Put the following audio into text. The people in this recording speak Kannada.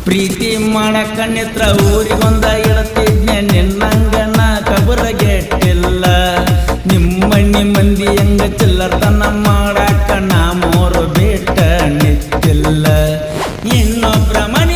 ಪ್ರೀತಿ ಮಾಡಕ್ಕ ನಿತ್ರ ಊರಿಗೊಂದ ಇಳತಿದ್ನೆ ನಿನ್ನಂಗನ ಕಬರಗೆಟ್ಟಿಲ್ಲ ನಿಮ್ಮಣ್ಣಿ ಮಂದಿ ಹೆಂಗ ಚಿಲ್ಲರ್ತನ ಮಾಡಕ್ಕ ನಾ ಮೂರು ಬಿಟ್ಟ ನಿತ್ತಿಲ್ಲ ಇನ್ನೊಬ್ರ ಮನೆ